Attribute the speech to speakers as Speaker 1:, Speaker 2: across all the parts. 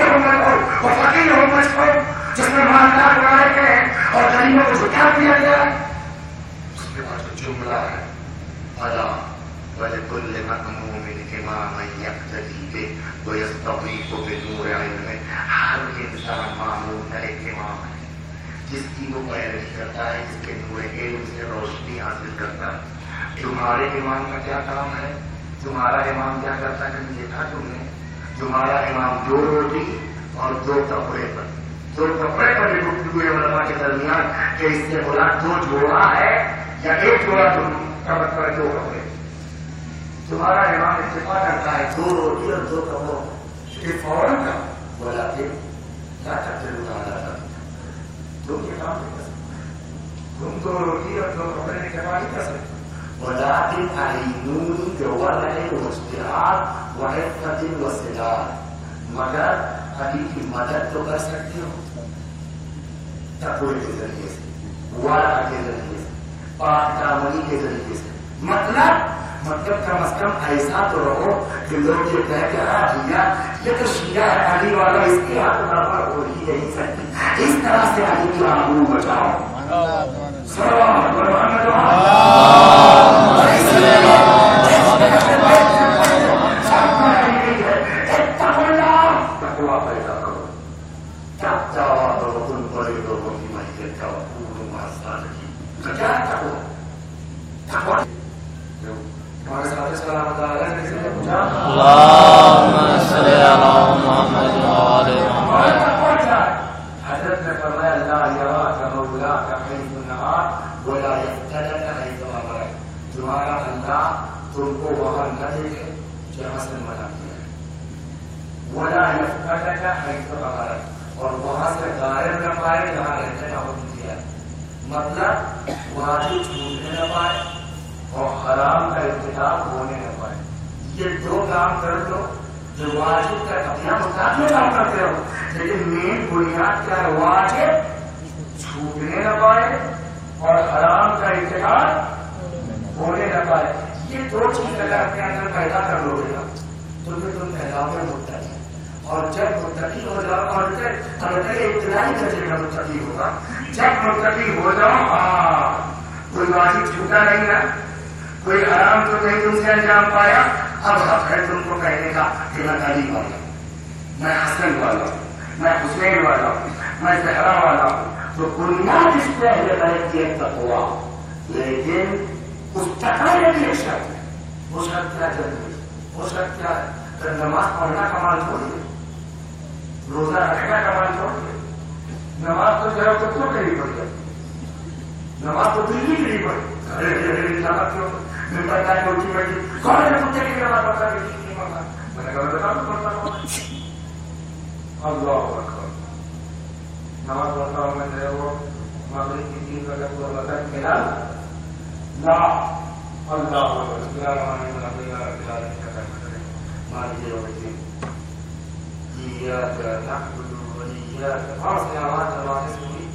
Speaker 1: وہ فقیر ہو مجھ کو جس میں مالدار بنائے گئے ہیں اور غریبوں کو جھٹا دیا گیا ہے. اس کے بعد جو جملہ ہے الا ولکل مأموم اماما یقتدی بہ ویستضیف بنور علمہ. ہر انسان معمول کا ایک امام ہے جس کی وہ پیروی کرتا ہے، جس کے نور علم سے روشنی حاصل کرتا ہے. تمہارے امام کا کیا کام ہے؟ تمہارا امام کیا کرتا ہے؟ کبھی دیکھا تم نے؟ تمہارا امام دو روٹی اور دو کپڑے پر بھی گفتگو علماء کے درمیان کہ اس سے بولا دو جوڑا ہے یا ایک جوڑا کا مطلب دو کپڑے. تمہارا امام اتفاق کرتا ہے دو روٹی اور دو کپڑوں پھر فوراً کا بولا پھر کیا کرتے لوگ تم یہ کام نہیں کر سکتے، تم دو روٹی اور دو کپڑے کی جمع نہیں کر سکتے. ولكن أعينوني بورع واجتهاد وعفة وسداد. مگر ابھی کی مدد تو کر سکتے ہو تقوی کے ذریعے سے، ورع کے ذریعے سے، پاک دامنی کے ذریعے سے. مطلب کم از کم ایسا تو رہو کہ لوگ یہ کہہ کہ ہاں بھیا یہ تو شیعہ ہے علی والا، اس کی ہاتھ برابر ہو ہی نہیں سکتی. اس طرح سے علی کی آبرو بچاؤ. اور وہاں سے غائب نہ پائے جہاں رہنے کا حکم دیا. مطلب واجب چھوٹنے نہ پائے اور حرام کا ارتکاب ہونے نہ پائے. یہ دو کام کر دو جو واجب کا اپنا مطابق کام کرتے ہو، لیکن مین بنیاد کیا ہے؟ واجب چھوٹنے نہ پائے اور حرام کا ارتکاب ہونے نہ پائے. یہ دو چیز اگر اپنے اندر پیدا کر لو گے تو پھر تم کہلاؤ گے متقی. اور جب متقی ہو جاؤ اور ابتدائی درجے کا متقی ہوگا، جب متقی ہو جاؤ کوئی واجب چھوٹا نہیں ہے، کوئی حرام تو نہیں تم سے انجام پایا. اب حق ہے تم کو کہنے کا کہ میں علی والا ہوں، میں حسن والا ہوں، میں حسین والا ہوں، میں زہرا والا ہوں. تو بنیاد اس پہ اہل بیت کی ایک تقویٰ، لیکن اس تقویٰ میں بھی ایک شرط ہے. وہ شرط کیا ہے؟ وہ شرط کیا ہے؟ کہ نماز پڑھنا کمال چھوڑیے، روزہ رکھنا کمال چھوڑیے. نماز تو ذرا کتوں کے لیے پڑھ جاتی، نماز تو دلی کے لیے پڑھی. ممبر کا اٹھی بیٹھی کون ہے کتے کی نماز پڑھتا ہے؟ میں نے کہا بتا تو پڑھتا ہوں. اللہ اکبر. نماز پڑھتا ہوں میں جو ہے وہ مغرب کی 3 رکعت کو اللہ تعالیٰ ملا لا اللہ اکبر. بسم اللہ الرحمن الرحیم. مالک یوم الدین ایاک نعبد وإیاک نستعین.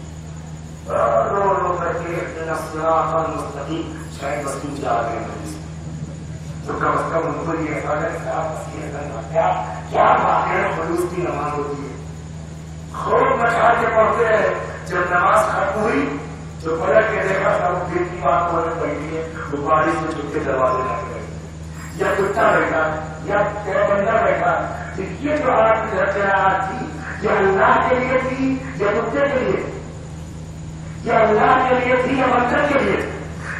Speaker 1: رو کر کے اهدنا الصراط المستقیم. شاید مسلم جا رہے ہیں تو کم از کم ان کو یہ احساس ہے کہ آپ مسیح کرنا کیا واقعہ خلوص کی نماز ہوتی ہے. خوب مچا کے پڑھتے ہیں. جب نماز ختم ہوئی تو پلٹ کے دیکھا سب دل کی بات ہونے بیٹھی ہے، وہ بارش میں چھپ کے دروازے لا کے بیٹھے، یا کتا بیٹھا یا بندہ بیٹھا. تو یہ جو آپ کی رچناہٹ تھی یہ اللہ کے لیے تھی یا کتے کے لیے؟ یہ اللہ کے لیے تھی یا بندر کے لیے؟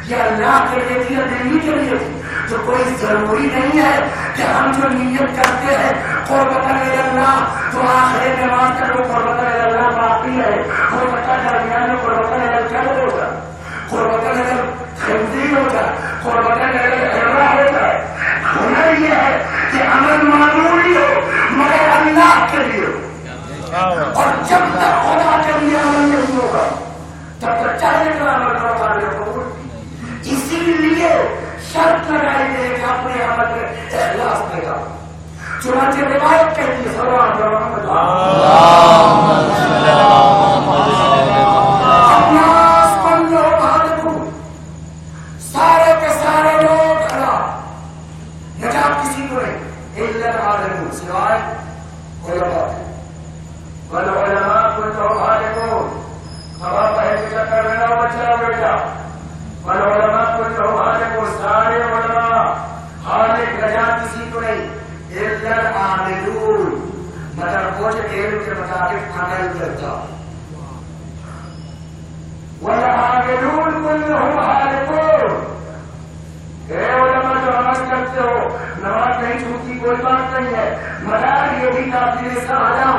Speaker 1: یہ اللہ کے لیے تھی یا دلی کے لیے تھی؟ تو کوئی ضروری نہیں ہے کہ ہم جو نیت کرتے ہیں قربت اللہ تو آخر نماز کا جو قربت اللہ باقی ہے وہ بتا درمیان میں قربت اللہ ہوگا، قربت اللہ خنزیر ہوگا، قربت اللہ حرہ ہوتا ہے. ہنر یہ ہے کہ عمل معمولی ہو مگر اللہ کے لیے ہو. اور جب تک خدا کے لیے عمل نہیں ہوگا تب تک چاہنے کا عمل کروا لے قبول. اسی لیے شرط لگائی گئی کہ اپنے عمل میں اخلاص پیدا ہو. چنانچہ روایت کہتی ہے سارے کے سارے لوگ کھڑا، نجات کسی کو نہیں، سوائے علماء. والعلماء كلهم عالمون. اب پہلے کے چکر میں نہ بچا بیٹا. والعلماء كلهم عالمون. سارے علماء خالق رجا کسی کو نہیں. الا العاملون مطلب وہ جو علم کے مطابق عمل کرتا. والعاملون كلهم عالمون. اے علماء جو عمل کرتے ہو نماز نہیں چھوٹتی کوئی بات نہیں ہے مگر یہ بھی کافی سہانا.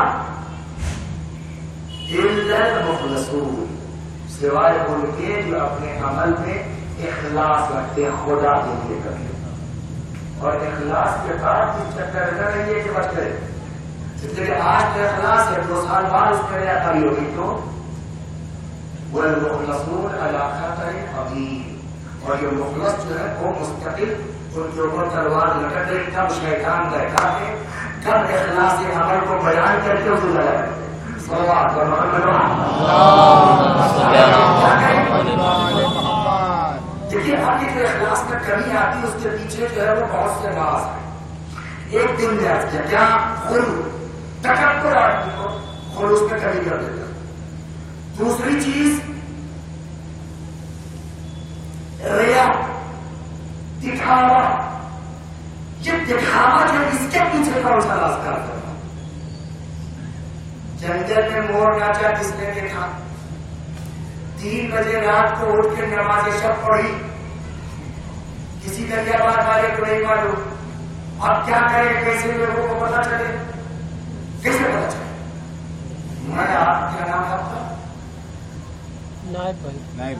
Speaker 1: الا المخلصون سوائے ان کے جو اپنے عمل میں اخلاص رکھتے ہیں خدا کے لیے کرتے. اور اخلاص کے بعد اس چکر میں نہیں ہے کہ بچ گئے. اس لیے آج کا اخلاص ہے 2 سال بعد اس میں کاری ہوگی تو والمخلصون علی خطر عظیم. اور یہ مخلص جو ہے وہ مستقل ان کے اوپر تلوار لٹک رہی. کب شیطان بیٹھا ہے کب اخلاص عمل کو بیان کر کے اس کو لگا کرتے. صلوات و محمد دیکھیے آگے جو اخلاص میں کمی آتی اس کے پیچھے جو ہے وہ بہت سے راز ہے. ایک دن میں آتی ہے کیا خلو تکبر آدمی کو خلوص میں کمی کر دیتا. دوسری چیز ریا دکھاوا. یہ دکھاوا جو اس کے پیچھے کا اسا راز کرتا. جنگل میں مور ناچا کس نے دیکھا. 3 بجے رات کو اٹھ کے نماز شب پڑھی. کسی کا کیا بات والے کو نہیں معلوم. اب کیا کرے کیسے لوگوں کو پتا چلے کیسے پتا چلے. میں آپ کیا نام تھا نائب.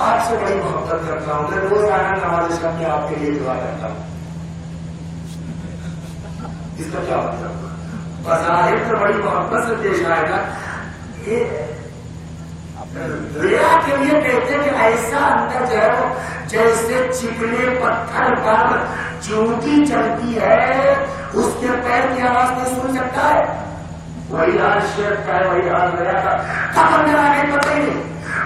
Speaker 1: آپ سے بڑی محبت کرتا ہوں. میں روزانہ نماز شب میں آپ کے لیے دعا کرتا ہوں. اس کا کیا مطلب بظاہر تو بڑی محبت سے پیش آئے گا. ریا کے لیے کہتے ہیں کہ ایسا اندر جو ہے وہ جیسے چکنے پتھر پر چونٹی چلتی ہے اس کے پیر کی آواز نہیں سن سکتا ہے. وہی حال شرک کا ہے وہی حال ریا کا. کب اندر آگے پتہ ہی نہیں.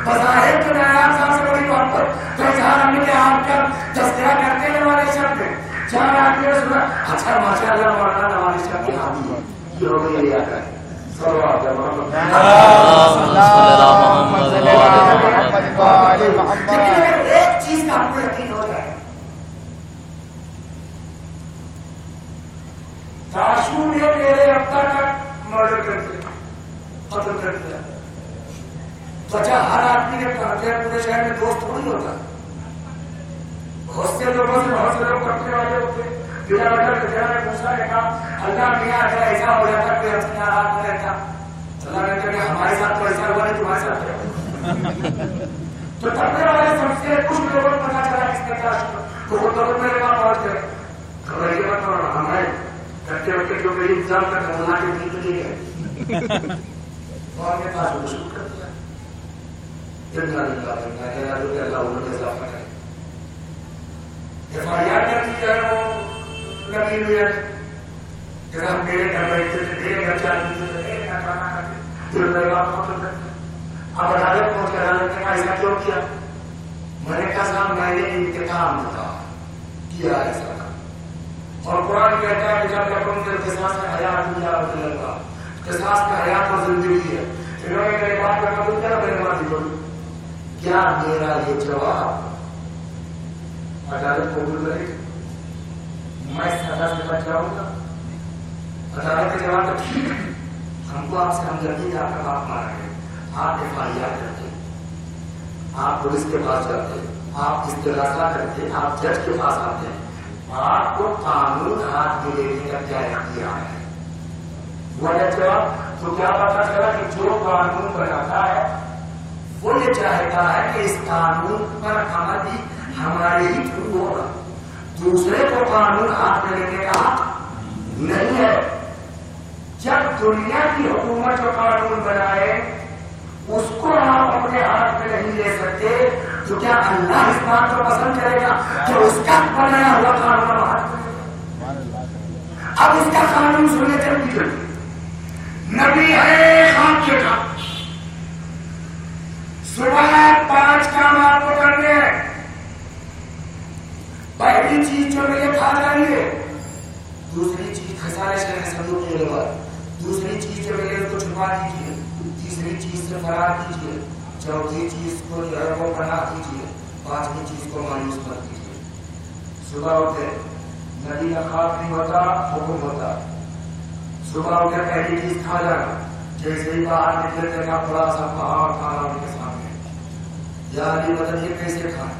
Speaker 1: بظاہر تو نیا صاحب سے بڑی محبت تو جہاں ہم نے آپ کا تذکرہ کرتے ہیں ہمارے شب میں جہاں آپ نے سنا اچھا ماشاء اللہ مولانا ہمارے شب کی حامی ہے. یہ ہو گئی ریا کا ہے. ایک چیز کا ہم کو یقین ہو جائے داشو نے میرے ابا کا مرڈر کر دیا قتل کر دیا. وجہ ہر آدمی نے پورے شہر میں دوست نہیں ہوتا. بہت سے لوگوں سے بہت سے لوگ کرنے والے ہوتے ہیں. بلا وجہ گجرا نے دوسرا نے کہا اللہ میاں اگر ایسا ہو جاتا کوئی اپنے آرام میں رہتا. اللہ نے کہا ہمارے ساتھ تو ایسا ہوا نہیں تمہارے ساتھ. تو کرنے والے سب سے کچھ لوگوں کو پتا چلا کس نے کہا تو وہ تو میرے وہاں پہنچ گئے. خبر یہ بات ہمیں کرتے وقت جو میری انتظام کا ہونا کے نیند نہیں ہے اور میرے پاس وہ شروع کر دیا. اللہ اضافہ کرے. ایف آئی آر کر دی ہے وہ لگی ہوئی ہے کہ ہم میرے گھر بیٹھتے تھے میرے گھر جاتے تھے میرے گھر کھانا کھاتے پھر میرے باپ ختم کرتے. اب عدالت پہنچ کے عدالت نے ایسا کیوں کیا. میں نے کہا صاحب میں نے انتقام کیا ایسا. اور قرآن کہتا ہے کہ جب یکم کے قصاص میں حیات دنیا اور لگا قصاص میں حیات اور زندگی ہے. انہوں نے میرے باپ کا قبول کیا میرے ماں کی کیا میرا یہ جواب عدالت قبول کرے میں سزا سے بچ جاؤں گا. عدالت کا جواب تو ٹھیک ہے ہم کو آپ سے ہمدردی کا آپ کا باپ مارا ہے. آپ ایف آئی آر کرتے آپ پولیس کے پاس جاتے آپ استغاثہ کرتے آپ جج کے پاس آتے ہیں. آپ کو قانون ہاتھ میں لینے کا کیا اختیار ہے. وجہ جواب تو کیا پتا چلا کہ جو قانون بناتا ہے وہ یہ چاہتا ہے کہ اس قانون پر عمل بھی ہمارے ہی تھرو ہوگا. دوسرے کو قانون ہاتھ میں لینے کا حق نہیں ہے. جب دنیا کی حکومت جو قانون بنائے اس کو آپ اپنے ہاتھ میں نہیں لے سکتے تو کیا اللہ اس بات کو پسند کرے گا کہ اس کا بنایا ہوا قانون ہاتھ میں. اب اس کا قانون سننے چلتی چلتی نبی ہے خاک کے کام صبح 5 کام آپ کو کرنے ہیں. پہلی چیز جو میرے کھا رہی ہے دوسری چیز خسارے سے صندوق کے بعد دوسری چیز جو ہے اس کو چھپا دیجیے، تیسری چیز سے فرار کیجیے، چوتھی چیز کو جو ہے وہ بنا دیجیے، پانچویں چیز کو مایوس مت کیجیے۔ صبح اٹھے ندی کا خواب نہیں ہوتا، حکم ہوتا۔ صبح اٹھے پہلی چیز کھا جانا، جیسے ہی باہر نکلے دیکھا بڑا سا پہاڑ کھانا ان کے سامنے، یا علی مدد یہ کیسے کھائیں؟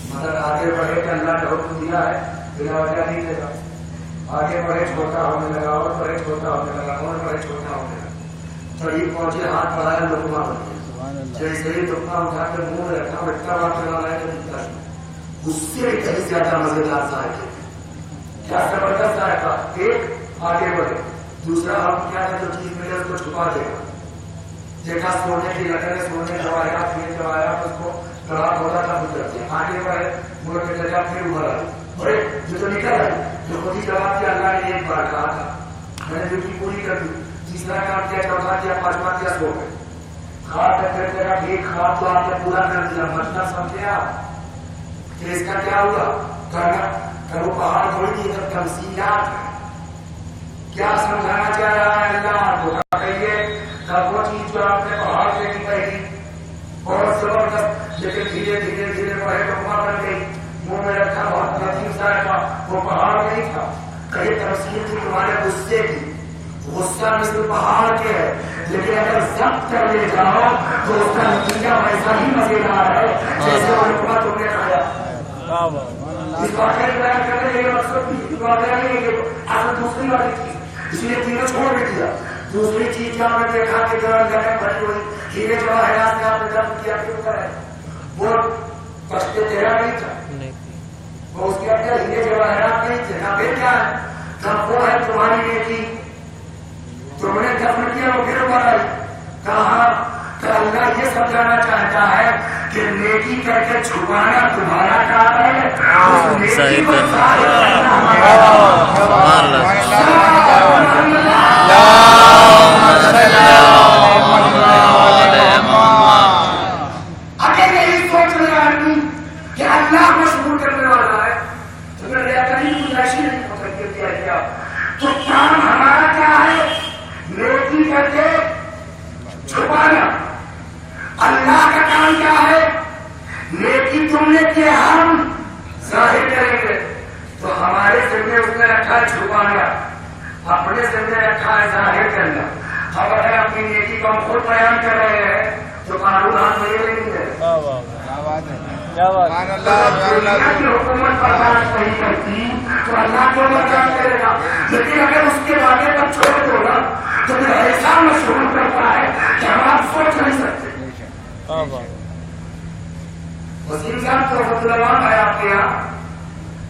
Speaker 1: مگر آگے بڑھے کہ اللہ نے حکم دیا ہے، بلا وجہ نہیں دے گا۔ آگے بڑھے چھوٹا ہونے لگا، اور بڑھے چھوٹا ہونے لگا، اور بڑھے چھوٹا ہونے لگا، قریب پہنچے ہاتھ بڑھایا لقمہ بن گیا۔ جیسے ہی لقمہ اٹھا کے منہ میں رکھا، بٹا بات چلا رہا ہے تو دکھتا ہے اس سے کہیں زیادہ مزیدار ذائقے، کیا زبردست ذائقہ۔ ایک آگے بڑھے، دوسرا ہم کیا ہے جو چیز ملے اس کو چھپا دے گا۔ دیکھا سونے کی لکڑیں، سونے جواہرات، یہ جواہرات اس کو کڑا کھولا تھا گزر دیا۔ آگے بڑھے، مڑ کے جگہ پھر ابھر آئی، بڑے جو تو نکل آئی، جو خود ہی جواب دیا اللہ نے ایک بار کہا تھا، میں نے ڈیوٹی پوری کر دی۔ تیسرا کام کیا، چوتھا کیا، پانچواں کیا، سو گئے۔ خواب پھر تیرا ایک خواب تو آپ نے پورا کر دیا، مطلب سمجھے آپ کہ اس کا کیا ہوا؟ کہ وہ پہاڑ تھوڑی تھی، تب تمثیلات ہے۔ کیا سمجھانا چاہ رہا ہے اللہ کو؟ کہیے کہ وہ چیز جو آپ نے پہاڑ سے کی کہی بہت زبردست، لیکن دھیرے دھیرے دھیرے بڑے لقمہ بن گئی، منہ میں رکھا بہت لطیف ذائقہ، وہ پہاڑ نہیں تھا۔ کہیں تمثیل تھی تمہارے غصے کی، غصہ مثل پہاڑ کے ہے، لیکن اگر ضبط کر لے جاؤ تو اس کا نتیجہ ویسا ہی مزیدار ہے جیسے وہ لقمہ تم نے کھایا۔ اس واقعے کی بیان کرنے کے مقصد بھی واقعہ نہیں ہے کہ اصل دوسری والی چیز، اس لیے تینوں چھوڑ بھی دیا۔ دوسری چیز کیا میں دیکھا کہ جگہ بھری ہوئی ہیرے جواہرات نے آپ نے دفن کیا کیوں کرے؟ وہ پشتے تیرا نہیں تھا، وہ اس کے اندر ہیرے جواہرات نہیں تھے، نہ پھر کیا ہے، جب وہ ہے تمہاری نیکی، تم نے دفن کیا وہ پھر ابھر آئی۔ کہا کہ اللہ یہ سمجھانا چاہتا ہے کہ نیکی کر کے چھپانا تمہارا کام ہے، نیکی کو ظاہر کرنا اگر یہی سوچ رہے آدمی کہ اللہ مشغول کرنے والا ہے تو میں گنجائش نہیں ہو سکتی کیا تو کام ہمارا کیا ہے؟ نیکی کر کے چھپانا۔ اللہ کا کام کیا ہے؟ نیکی تم نے کیا ہم ظاہر کریں گے، تو ہمارے ذمہ اس نے رکھا ہے چھپانا، اپنے ذمہ رکھا ہے ظاہر کرنا۔ اب اگر اپنی نیکی کو ہم خود بیان کر رہے ہیں تو قانون ہاتھ میں نہیں ہے۔ دنیا کی حکومت پر بات نہیں کرتی تو اللہ کو برداشت کرے گا، لیکن اگر اس کے واقعے پر چھوڑ دو نا تو پھر ایسا مشہور کرتا ہے کہ ہم آپ سوچ نہیں سکتے۔ وسیم صاحب تو رحمۃ اللہ ہے آپ کے یہاں،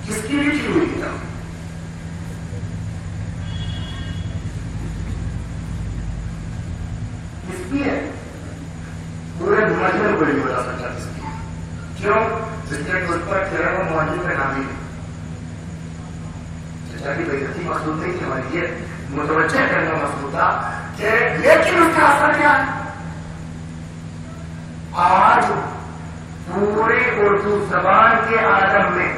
Speaker 1: کس کی لکھی ہوئی کتاب؟ کس کی ہے؟ پورے مجمع کو نہیں بتا سکتا کس کی، کیوں؟ جس نے اس پر کیا وہ موجود کا نام ہی کی بےعزتی مقصود نہیں تھی ہماری، یہ متوجہ کرنا مقصود تھا کہ لیکن اس کا اثر کیا ہے؟ آج پورے اردو زبان کے عالم میں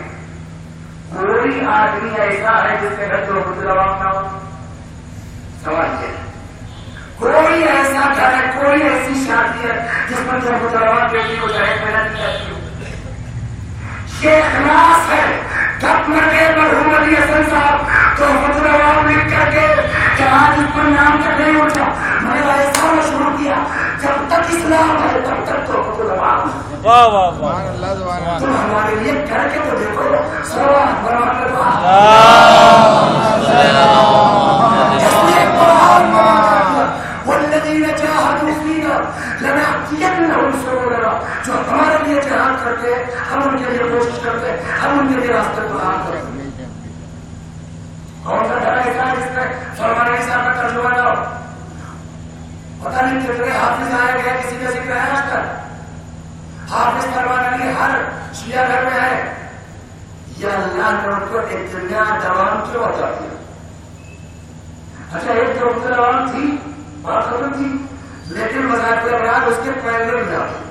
Speaker 1: کوئی آدمی ایسا ہے جس کے گھر تو خود رواب نہ ہو؟ سوال یہ ہے، کوئی ایسا گھر ہے، کوئی ایسی شادی ہے جس پر جو خود رواب بیٹی کو جہیز میں نہیں کرتی ہو؟ یہ اخلاص ہے۔ جب مرے مرحوم علی حسن صاحب تو خود رواب لکھ کر کے کہ آج اس پر نام تک نہیں اٹھا، میں نے ایسا مشہور کیا جب تک اسلام ہے تب تک تو خود رواب۔
Speaker 2: واہ واہ واہ،
Speaker 1: تم ہمارے لیے کر کے تو دیکھو، سوال برابر والذین جاہدوا فینا لنہدینہم سبلنا، جو ہمارے لیے جہاد کرتے ہم ان کے لیے کوشش کرتے، ہم ان کے لیے راستے کو آن کرتے۔ کون سا دھڑا ایسا ہے جس میں فرمان صاحب کا ترجمہ نہ ہو؟ پتہ نہیں کتنے حافظ آئے گئے، کسی کا ذکر ہے آج تک؟ حافظ فرمان علی ہر شیعہ گھر میں ہے، یا اللہ نے ان کو اتنا دوام کیوں بتا دیا؟ اچھا ایک جو دوام تھی بات ختم تھی، لیکن مذاہب ابرار اس کے پہلے بھی آتی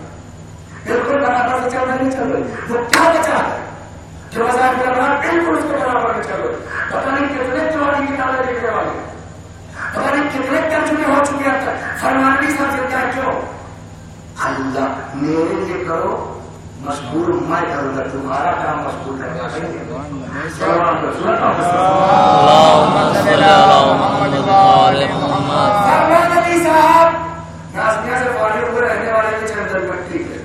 Speaker 1: بالکل برابر سے چل نہیں چل رہی، وہ کیا بچا ہے جو مذاہب ابرار بالکل اس کے برابر میں چل رہی؟ پتہ نہیں کتنے چوری کتابیں لکھنے والے، پتہ نہیں کتنے کرو مشغول میں کروں گا، تمہارا کام مشغول کرنا نہیں ہے۔ نبی صاحب نازنیا سے فارغ ہوئے رہنے والے کے چندر مٹی کے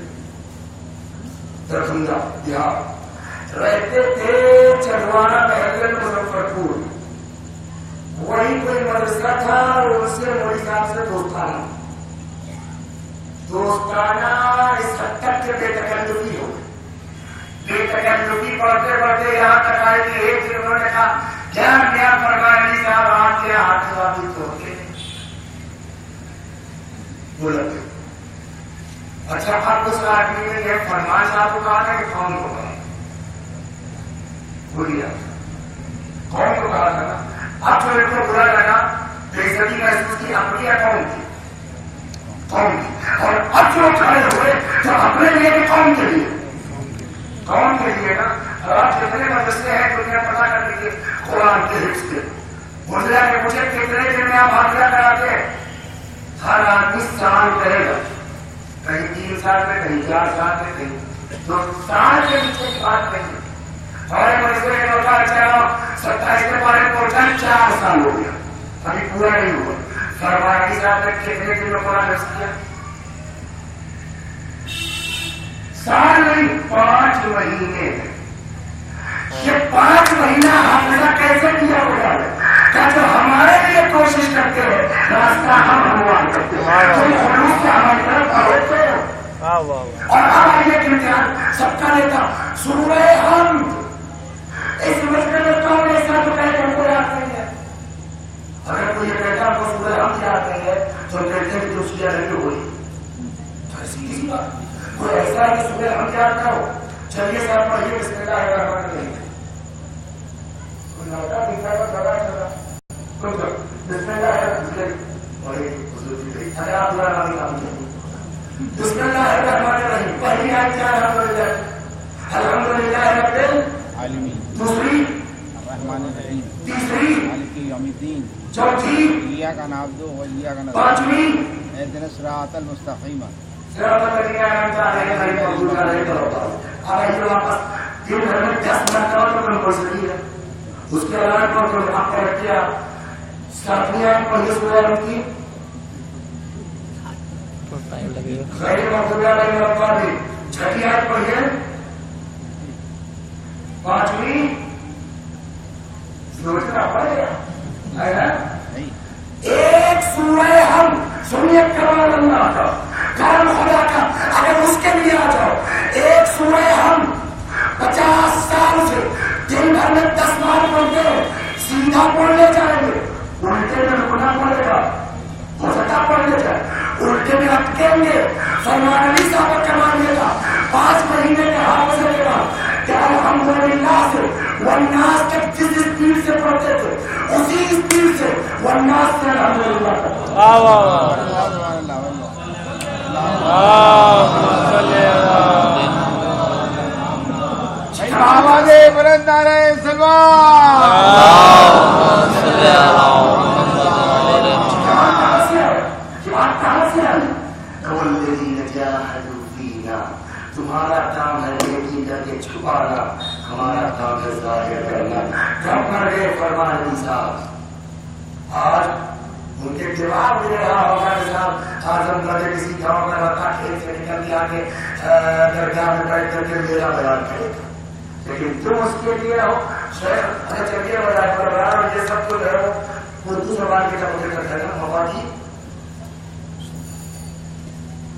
Speaker 1: درخندہ دیہات رہتے تھے چندوانا محل مظفر پور، وہی کوئی مدرسہ تھا اور اس سے مولوی صاحب سے دوستانہ اس حد تک کہ بے تکلفی ہو، بے تکلفی پڑھتے پڑھتے یہاں تک آئے کہ ایک دن انہوں نے کہا کیا کیا فرمایا علی صاحب آپ کے ہاتھ واپی توڑتے بولتے۔ اچھا اب اس آدمی نے یہ فرمان صاحب کو کہا تھا کہ کون کو کہا بولیا کون کو کہا تھا نا، اب جو ان کو برا لگا بے عزتی محسوس کی اپنی قوم کی اور اب جو کھڑے ہوئے تو اپنے لیے بھی قوم کے لیے نا۔ آپ کتنے مدرسے ہیں دنیا پتا کر لیجیے قرآن کے حفظ کے مجھے کہ مجھے کتنے دن میں آپ حاضرہ کراتے ہیں، ہر آدمی سال کرے گا، کہیں 3 سال میں کہیں 4 سال میں کہیں 2 سال کے نیچے کی بات نہیں ہے۔ اور مدرسے کے نوکر چلاؤ 27 کے بارے پہنچا 4 سال ہو گیا، ابھی پورا نہیں ہوا۔ فرمایا صاحب نے کتنے دن میں قرآن حفظ کیا؟ سال نہیں 5 مہینے۔ یہ 5 مہینہ حافظہ کیسے کیا ہوا ہے کہ جو ہمارے لیے کوشش کرتے ہیں راستہ ہم ہموار کرتے ہیں، تم خلوص سے ہماری طرف ہوتے ہو۔ اور اب آئیے کہ امتحان سب کا لیتا سورہ حمد، اس مسئلے میں کون ایسا تو کہے ہم کو یاد نہیں ہے؟ اگر کوئی یہ کہتا ہم کو سورہ حمد یاد نہیں ہے تو کہتے ہیں کہ اس کی الگ ہوئی، تو ایسی کسی بات کوئی ایسا ہے کہ سورہ حمد یاد نہ ہو؟ چلیے صاحب پڑھیے بسم اللہ الرحمن الرحیم۔ بسم اللہ الرحمن الرحیم پہلی آیت کیا ہے؟ الحمدللہ رب العالمین، دوسری الرحمن الرحیم، تیسری مالک یوم الدین، چوتھی ایاک نعبد و ایاک نستعین، پانچویں اہدنا الصراط المستقیم صراط الذین انعمت علیہم غیر المغضوب علیہم ولا الضالین۔ اب آئیے واپس دن بھر میں 10 مرتبہ تو ہم پڑھ سکتی ہے، اس کے علاوہ پر آپ کا رکھیا 7ویں آیت پڑھیے سورہ حمد کی، غیر المغضوب علیہم ولا الضالین، 6ویں آیت پڑھیے، 5ویں سورہ پڑھ لیا ہے نا؟ ایک سورہ ہم سنیے کمال اللہ کا کام خدا کا، اگر اس کے لیے آ جاؤ ایک سورہ ہم 50 سال سے دن بھر میں 10 بار پڑھتے ہیں، سیدھا پڑھ لے جائیں گے، الٹے میں رکنا پڑے گا، ہو سکتا پڑھ لے جائے، الٹے میں اٹکیں گے۔ فرمان علی صاحب کمال یہ تھا 5 مہینے کے حافظے کے بعد کہ الحمدللہ سے والناس تک جس اسپیڈ سے پڑھتے تھے اسی اسپیڈ سے والناس سے الحمدللہ تک۔
Speaker 2: آواز بلند نعرہ
Speaker 1: تمہارا کام ہے یقین کر کے چھپانا، ہمارا کام ہے ظاہر کرنا۔ جب مر گئے فرمان علی صاحب، آج ان کے جواب دے رہا ہوگا صاحب اعظم کا کسی گاؤں میں رکھا کھیت سے نکل کے آگے درگاہ میں بیٹھ کر کے میرا بیان کرے گا، لیکن تم اس کے لیے ہو شیخ اچھا چلیے بیان کر رہا اور یہ سب کچھ ہے وہ اردو زبان کے تبدیل کر دینا مفادی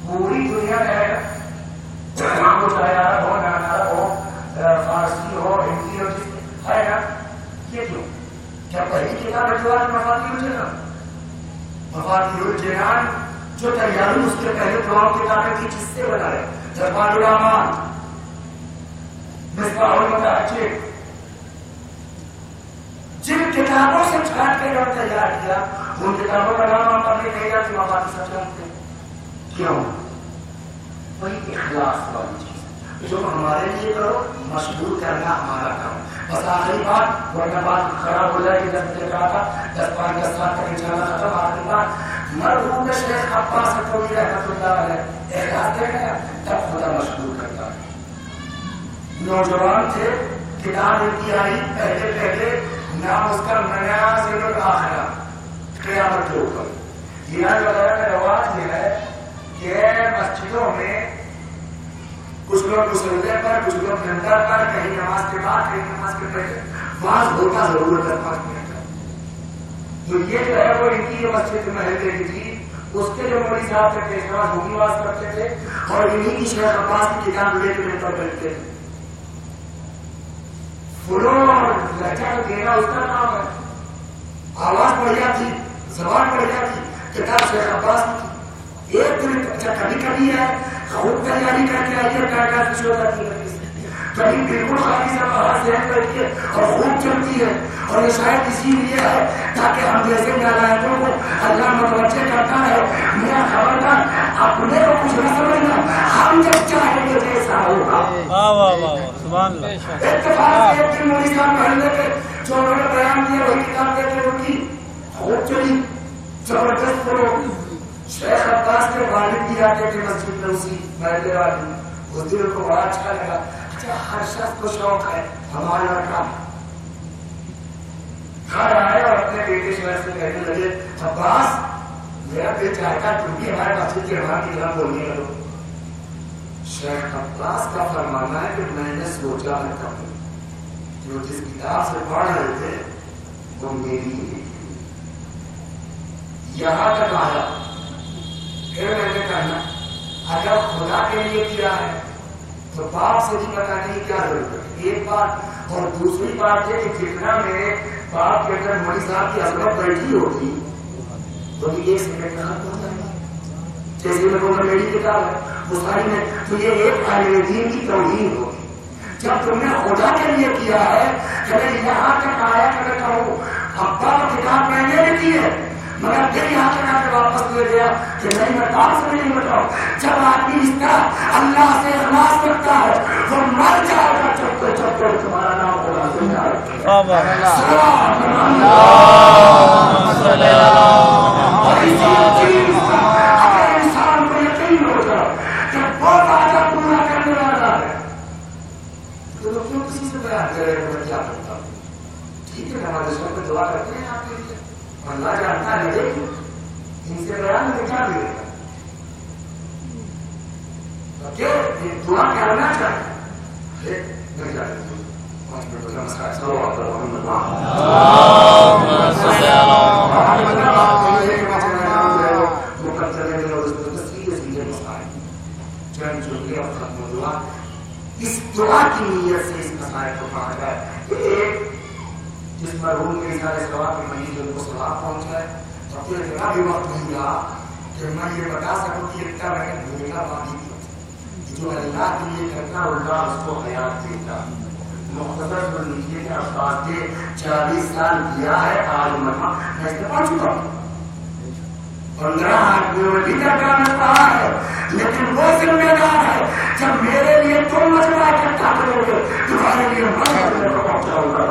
Speaker 1: پوری دنیا میں ہے، کو چاہے عرب ہو نہ عرب ہو فارسی ہو ہندی ہو ہے نا، یہ کیوں؟ کیا پہلی کتاب ہے جو آج مفاتیح الجنان، مفاتیح الجنان جو تیاری اس کے پہلے دعاؤں کتابیں تھی جس سے بنائے جمال الرحمان، مصباح المتحجر، جن کتابوں سے چھاٹ کے اور تیار کیا ان کتابوں کا نام ہم پڑھنے کہے گا کہ مفاتیح سچ جانتے کیوں؟ وہی اخلاص والی چیز جو ہمارے لیے کرو، مشغول کرنا ہمارا کام۔ بس آخری بات ورنہ بات خراب ہو جائے گی، جب مجھے کہا تھا 10 سال تک انشاءاللہ ختم۔ آخری بات مرحوم شیخ عباس حکومی رحمۃ اللہ علیہ اخلاص دیکھ گا تب خدا زیادہ مشہور کرتا ہے. نوجوان تھے, کتاب ان کی آئی پہلے نام اس کا منازل الاخرہ, قیامت کے اوپر. یہاں وغیرہ کا رواج یہ ہے کہ مسجدوں میں کچھ لوگ مسلے پر, کچھ لوگ ممبر پر, کہیں نماز کے بعد, کہیں نماز کے پہلے وعظ ہوتا ضرور ہے 5 منٹ کا. تو یہ جو ہے وہ ان کی جو مسجد محلے کی تھی, اس کے جو مولوی صاحب کے پیشوا ہوگی واز کرتے تھے اور انہیں کی شیخ عباس کی کتاب لے کے ممبر بیٹھتے تھے. فلو اور لہجہ دینا اس کا کام ہے. آواز بڑھیا تھی, زبان بڑھیا تھی, کتاب شیخ عباس کی تھی. ایک دن کبھی کبھی ہے خوب تیاری کر کے آئیے, کاغذ کچھ ہو جاتی ہے, کبھی بالکل خالی سے باہر ذہن بیٹھی ہے اور خوب چلتی ہے. اور یہ شاید اسی لیے ہے تاکہ ہم جیسے نالائقوں کو اللہ متوجہ کرتا ہے. میرا خبردار اپنے کو کچھ نہ سمجھنا, ہم جب چاہیں گے جیسا ہوگا. اتفاق سے ایک دن مولوی صاحب محلے کے جو انہوں نے بیان دیا وہی کتاب دے کے ان کی خوب چلی, زبردست فلو. شیخ عباس کے والد بھی آتے تھے مسجد میں, اسی محلے والی. اس دن کو بڑا اچھا لگا. اچھا, ہر شخص کو شوق ہے ہمارا لڑکا گھر آئے اور اپنے بیٹے شہر سے کہنے لگے, عباس میرا بیٹا چاہتا تم بھی ہمارے مسجد کے امام کی طرح بولنے لگو. شیخ عباس کا فرمانا ہے کہ میں نے سوچا ہے کبھی جو جس کتاب سے پڑھ رہے تھے وہ میری ہی یہاں تک آیا. پھر میں نے کہنا اگر خدا کے لیے کیا ہے تو باپ سے بھی بتانے کی کیا ضرورت ہے, ایک بات. اور دوسری بات یہ کہ جتنا میرے باپ کے اندر مولوی صاحب کی عظمت بیٹھی ہوگی تو بھی 1 سیکنڈ کہاں پہنچ جائے گا. جیسے میں بولوں میری کتاب ہے وہ ساری میں, تو یہ ایک عالم دین کی توہین ہوگی. جب تم نے خدا کے لیے کیا ہے کہ میں یہاں تک آیا کہ میں کہوں ابا کی کتاب میں نے بھی کی ہے, مگر پھر یہاں تک آ کے واپس لے گیا کہ نہیں میں باپ سے نہیں بتاؤں. جب آدمی اس طرح اللہ سے اخلاص کرتا ہے وہ مر جائے گا چپتے چپتے تمہارا نام خدا سے جائے گا. اگر انسان کو یقین ہو جائے کہ وہ وعدہ پورا کرنے والا ہے تو وہ کیوں کسی سے بیان کرے گا میں کیا کرتا ہوں. ٹھیک ہے, ہمارے شہر میں دعا کرتے ہیں آپ کے لیے, اللہ جانتا ہے لیکن ان سے بیان میں کیا ملے گا. دعا کرنا چاہیے نہیں جاتے. 5 منٹ کا مسئلہ اس دعا کی نیت سے اس مسائل کو کہا جائے. ایک جس مرحوم کے سارے ثواب کی مہینے ان کو ثواب پہنچ جائے اور پھر اتنا بھی وقت نہیں رہا کہ میں یہ بتا سکوں کہ اتنا میں نے بھومکا باندھی تھی جو اللہ کے لیے کرتا اللہ اس کو حیات دیتا. مختصر جو نیچے کے افراد کے 40 سال کیا ہے آج مرمہ میں اس میں پڑھ چکا ہوں. 15 آدمیوں میں بھی درکار میں پڑھا ہے, لیکن وہ ذمہ دار ہے جب میرے لیے تم مجمع اکٹھا کرو گے تمہارے لیے میں پہنچاؤں گا.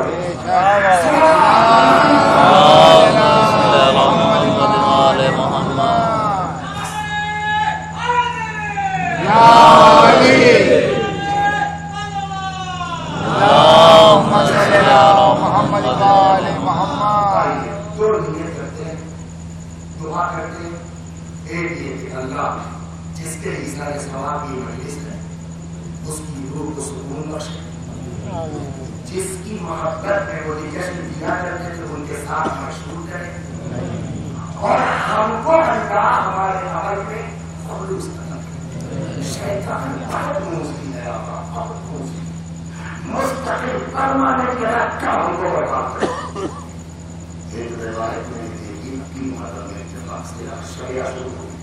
Speaker 1: دو نیت کرتے ہیں, دعا کرتے ہیں. ایک یہ کہ اللہ جس کے اظہار ثواب کی مجلس ہے اس کی روح کو سکون بخشے, جس کی محبت میں وہ جشن دیا کرتے تھے ان کے ساتھ مشغول کرے, اور ہم کو اللہ ہمارے عمل میں خلوص کرنا. شیطان بہت موزی ہے آقا, بہت موزی, مستقل پرماننٹ کا ہم کو برباد کرے. ایک روایت میں دیکھی کی محرم میں اتفاق سے عاشور شروع ہوئی.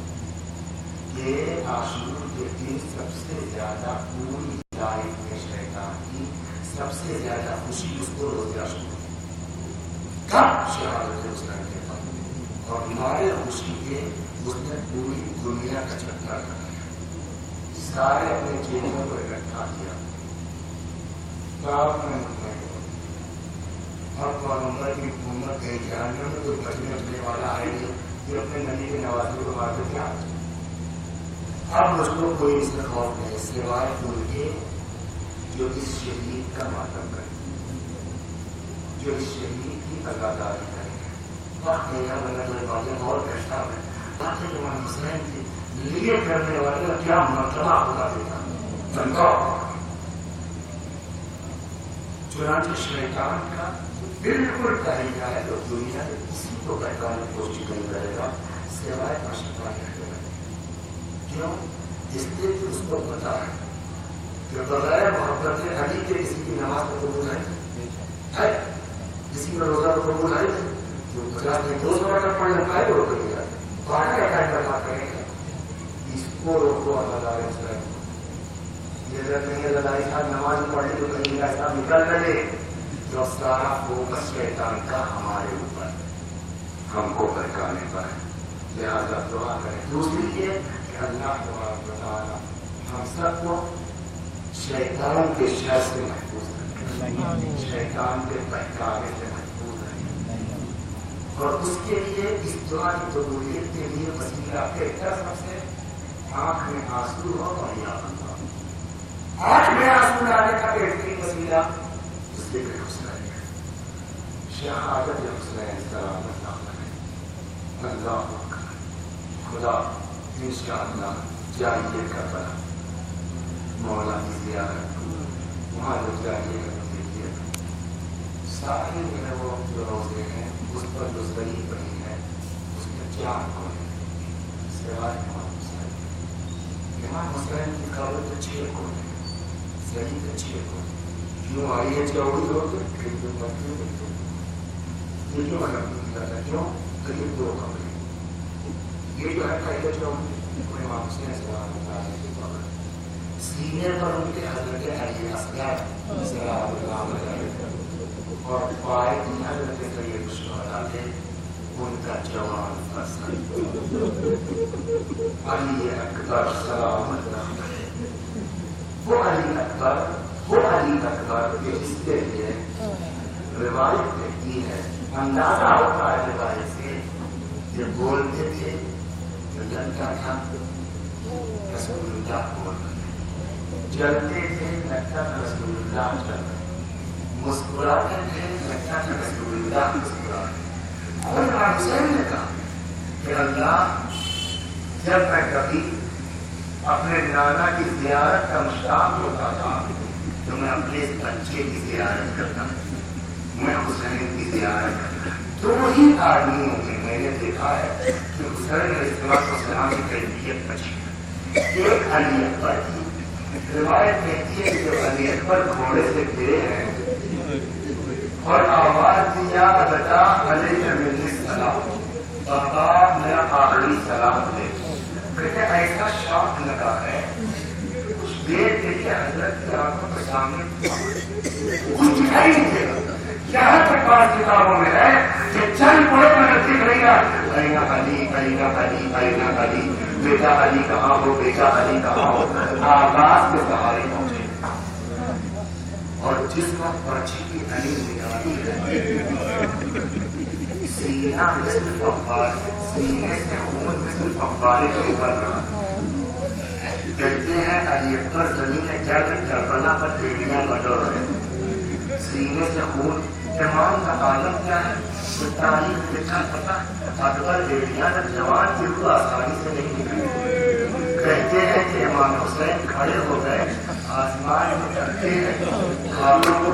Speaker 1: یہ عاشور کے دن سب سے زیادہ پوری تاریخ میں شیطان کی سب سے زیادہ خوشی اس کو روز عاشور کب شہادت حسین کے بعد, اور ہمارے خوشی کے اس نے پوری دنیا کا چکر لگایا, سارے اپنے چیزوں کو اکٹھا کیا. آپ نے اب عمر کی حکومت گئی جاننے میں تو بچنے والا ہے یہ اپنے نبی کے نوازوں کو مارتے کیا. اب مجھ کو کوئی اس میں خوف نہیں سوائے ان کے جو اس شہید کا ماتم کرے، جو اس شہید کی عزاداری کرے۔ وقت نہیں ہے میں نے باتیں اور کہتا ہے باتیں امام حسین کے لیے کرنے والے کا کیا مرتبہ ہوگا دیتا بنتا ہوگا۔ چنانچہ شیطان کا بالکل طریقہ ہے تو دنیا میں کسی کو بہتانے کی کوشش نہیں کرے گا سوائے اشفاق ہے۔ کیوں؟ اس لیے کہ اس کو پتا ہے کہ بغیر محبت علی کے کسی کی نماز کو قبول ہے، کسی کا روزہ کو قبول ہے، جو 50 میں 200 رکعت پڑھ لیتا ہے وہ روک لیا ہے، باہر کا ٹائم پر بات کریں گے اس کو روکو اللہ تعالیٰ یہ اگر کہیں اللہ تعالیٰ صاحب نماز پڑھ لی تو کہیں اللہ صاحب نکل کرے جو سارا فوکس شیطان کا ہمارے اوپر ہم کو بہکانے پر ہے، لہٰذا دعا کریں۔ دوسری یہ کہ اللہ تبارک و تعالیٰ ہم سب کو شیطان کے شر سے محفوظ رکھے، شیطان کے بہکانے سے محفوظ رکھے، اور اس کے لیے اس دعا کی قبولیت کے لیے وسیلہ بہتر سب سے آنکھ میں آنسو ہو اور یاد ہو۔ آنکھ میں آنسو لانے کا بہترین وسیلہ ذکر حسین ہے، شہادت حسین سلام اللہ علیہ۔ اللہ اکبر، خدا انشاءاللہ جائیے کربلا، مولا کی زیارت وہاں لوگ جائیے گا تو دیکھیے سارے میرے وہ جو روزے ہیں اس پر جو ضریع بنی ہے اس میں جان کو ہے سوائے امام حسین۔ امام حسین کی قبر تو 6 کو ہے، ضریع کے 6 کو کیوں آئی ہے چوڑی لوگ یہ کیوں مطلب کرتا کیوں قریب 2 قبریں یہ جو ہے پہلے چوڑی امام حسین سلام اللہ علیہ کی قبر، سینے پر ان کے حضرت علی اصغر سلام اللہ علیہ اور پائے کی حضرت سید الشہداء تھے ان کا جوان فصل علی اکبر سلام اللہ علیہ۔ وہ علی اکبر جس کے لیے روایت کہتی ہے اندازہ ہوتا ہے روایت سے جو بولتے تھے جو لگتا تھا رسول اللہ بول رہے، جلتے تھے لگتا تھا رسول اللہ چل رہے، مسکراتے تھے لگتا تھا رسول اللہ مسکرا رہے۔ اور امام حسین نے کہا کہ اللہ جب میں کبھی اپنے نانا کی زیارت کا مشتاق ہوتا تھا تو میں اپنے اس بچے کی زیارت کرتا، میں حسین کی زیارت کرتا۔ 2 ہی آدمیوں میں میں نے دیکھا ہے کہ حسین علیہ السلام کی کیفیت بچی، ایک علی اکبر کی روایت کہتی ہے کہ جب علی اکبر گھوڑے سے گرے ہیں اور آواز دیا بتا علیہ السلام بابا میرا آخری سلام دے، کہتے ایسا شوق لگا ہے کچھ دیر دیکھے حضرت کی آنکھوں کے سامنے کچھ دکھائی نہیں دے گا، یہاں تک بات کتابوں میں ہے کہ چند پڑے میں دکھ رہی ہے اینا علی اینا علی اینا علی، بیٹا علی کہاں ہو، بیٹا علی کہاں ہو، آواز کے سہارے پہنچے۔ اور جس وقت پرچی کی علی نکالی ہے سینہ مثل فخار، سینے سے خون مثل فخارے کے اوپر رہا، کہتے ہیں علی اکبر زمین میں جا کر کربلا پر بیڑیاں بٹور رہے، سینے سے خون۔ امام کا عالم کیا ہے کہ تاریخ لکھا پتا اکبر بیڑیاں جب جوان کی روح آسانی سے نہیں نکلی، کہتے ہیں کہ امام حسین کھڑے ہو گئے آسمان میں کرتے ہیں خالوں کو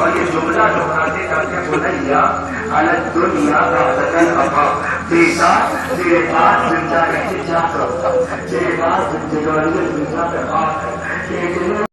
Speaker 1: اور یہ جملہ دہراتے کرتے بولیا الگ دنیا کا بدل ابا بیٹا تیرے پاس زندہ رہتے جا کر تیرے پاس زندگی زندہ پہ بات ہے